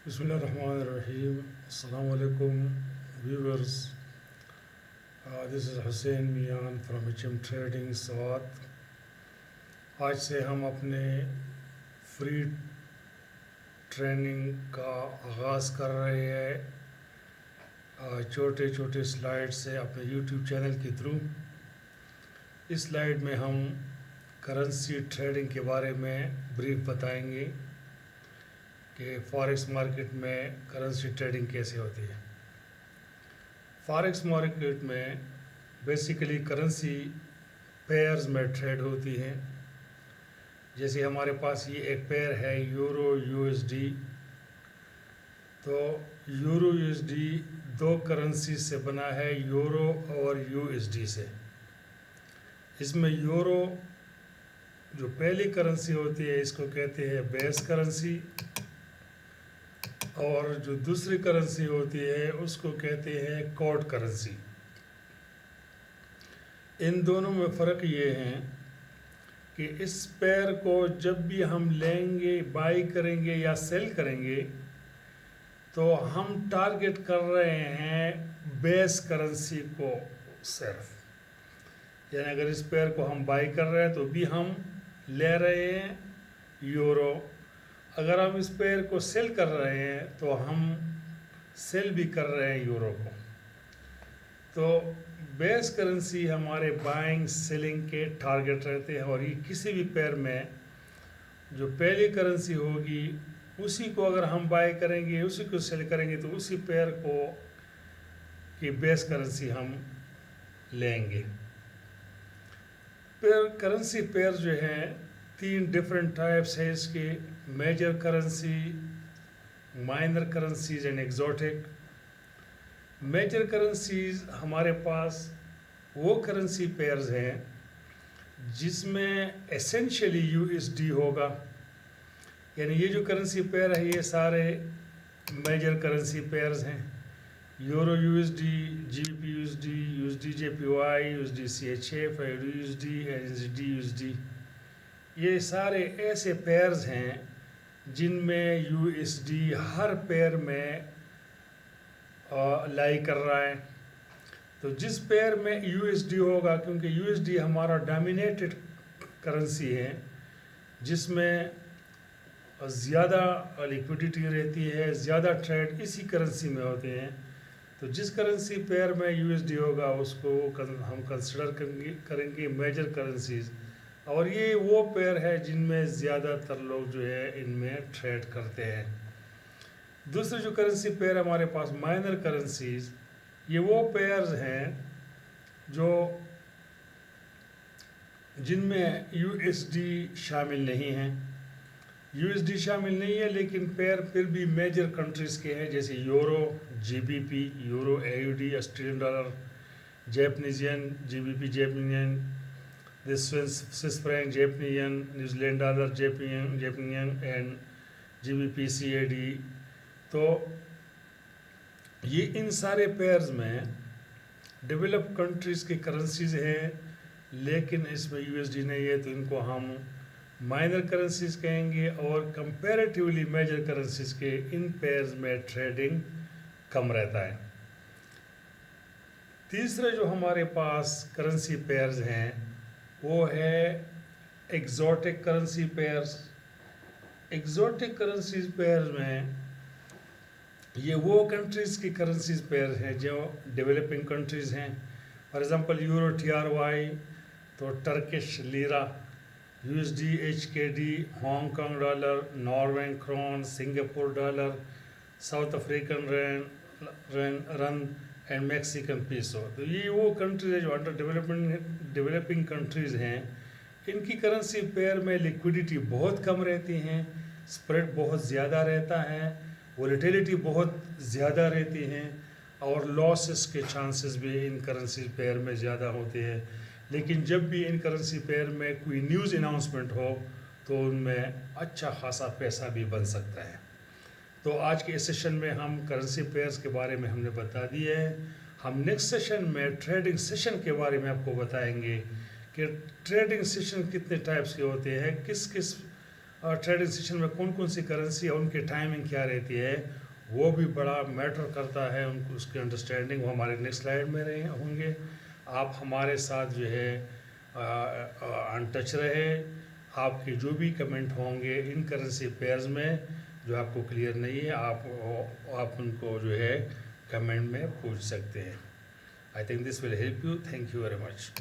Bismillahirrahmanirrahim. Assalamu alaikum viewers. This is Hussein Mian from HM Trading Swat. आज से हम अपने फ्री ट्रेनिंग का आगाज़ कर रहे हैं छोटे छोटे स्लाइड से अपने YouTube चैनल के थ्रू। इस स्लाइड में हम करेंसी ट्रेडिंग के बारे में ब्रीफ बताएंगे कि फॉरेक्स मार्केट में करेंसी ट्रेडिंग कैसे होती है। फॉरेक्स मार्केट में बेसिकली करेंसी पेयर्स में ट्रेड होती हैं। जैसे हमारे पास ये एक पेयर है यूरो यूएसडी, तो यूरो यूएसडी दो करेंसी से बना है, यूरो और यूएसडी से। इसमें यूरो जो पहली करेंसी होती है इसको कहते हैं बेस करेंसी, और जो दूसरी करेंसी होती है उसको कहते हैं कोड करेंसी। इन दोनों में फ़र्क ये है कि इस पेयर को जब भी हम लेंगे, बाई करेंगे या सेल करेंगे, तो हम टारगेट कर रहे हैं बेस करेंसी को सिर्फ। यानी अगर इस पेयर को हम बाई कर रहे हैं तो भी हम ले रहे हैं यूरो, अगर हम इस पेयर को सेल कर रहे हैं तो हम सेल भी कर रहे हैं यूरो को। तो बेस करेंसी हमारे बाइंग सेलिंग के टारगेट रहते हैं, और ये किसी भी पेयर में जो पहली करेंसी होगी उसी को अगर हम बाय करेंगे, उसी को सेल करेंगे, तो उसी पेयर को की बेस करेंसी हम लेंगे। करेंसी पेयर जो हैं तीन डिफरेंट टाइप्स है इसके: major currency, minor currencies and exotic. Major currencies हमारे पास वो करेंसी पेयर्स हैं जिसमें एसेंशियली यूएसडी होगा। यानी ये जो करेंसी पेयर है ये सारे मेजर करेंसी पेयर्स हैं। Euro USD, GBP USD, USD JPY, USD CHF, USD, NSD USD, ये सारे ऐसे पेयर्स हैं जिनमें यूएसडी हर पेयर में लाई कर रहा है। तो जिस पेयर में यूएसडी होगा, क्योंकि यूएसडी हमारा डोमिनेटेड करेंसी है जिसमें ज़्यादा लिक्विडिटी रहती है, ज़्यादा ट्रेड इसी करेंसी में होते हैं, तो जिस करेंसी पेयर में यूएसडी होगा उसको हम कंसिडर करेंगे मेजर करेंसीज। और ये वो पेयर है जिनमें ज़्यादातर लोग जो है इनमें ट्रेड करते हैं। दूसरे जो करेंसी पेयर हमारे पास माइनर करेंसीज, ये वो पेयर्स हैं जो जिनमें यूएसडी शामिल नहीं है। यूएसडी शामिल नहीं है लेकिन पेयर फिर भी मेजर कंट्रीज़ के हैं, जैसे euro, GBP, euro AUD, Australian dollar, Japanese yen, GBP Japanese, Swiss franc, Japanese, New Zealand dollar, Japanese and GBP CAD। तो ये इन सारे पेयर्स में डेवलप कंट्रीज़ की करेंसीज हैं, लेकिन इसमें यूएसडी नहीं है, तो इनको हम माइनर करेंसीज कहेंगे। और कंपैरेटिवली मेजर करेंसीज के इन पेयर्स में ट्रेडिंग कम रहता है। तीसरे जो हमारे पास करेंसी पेयर्स हैं वो है exotic currency pairs. Exotic currencies pairs में ये वो कंट्रीज़ की करेंसीज पेयर हैं जो डेवलपिंग कंट्रीज़ हैं। फॉर एग्जांपल यूरो TRY, तो Turkish lira, USD HKD, Hong Kong dollar, Norway krone, Singapore dollar, South African rand and Mexican peso. तो ये वो कंट्रीज है जो अंडर डेवलपिंग कंट्रीज़ हैं। इनकी करेंसी पेयर में लिक्विडिटी बहुत कम रहती हैं, स्प्रेड बहुत ज़्यादा रहता है, वोलेटिलिटी बहुत ज़्यादा रहती हैं, और लॉसेस के चांसेस भी इन करेंसी पेयर में ज़्यादा होते हैं। लेकिन जब भी इन करेंसी पेयर में कोई न्यूज़ अनाउंसमेंट हो तो उनमें अच्छा खासा पैसा भी बन सकता है। तो आज के इस सेशन में हम करेंसी पेयर्स के बारे में हमने बता दिए हैं। हम नेक्स्ट सेशन में ट्रेडिंग सेशन के बारे में आपको बताएंगे कि ट्रेडिंग सेशन कितने टाइप्स के होते हैं, किस किस ट्रेडिंग सेशन में कौन कौन सी करेंसी है, उनकी टाइमिंग क्या रहती है, वो भी बड़ा मैटर करता है उनको, उसकी अंडरस्टैंडिंग वो हमारे नेक्स्ट स्लाइड में रहे होंगे। आप हमारे साथ जो है अन टच रहे, आपके जो भी कमेंट होंगे इन करेंसी पेयर्स में जो आपको क्लियर नहीं है, आप उनको जो है कमेंट में पूछ सकते हैं। I think this will help you. Thank you very much.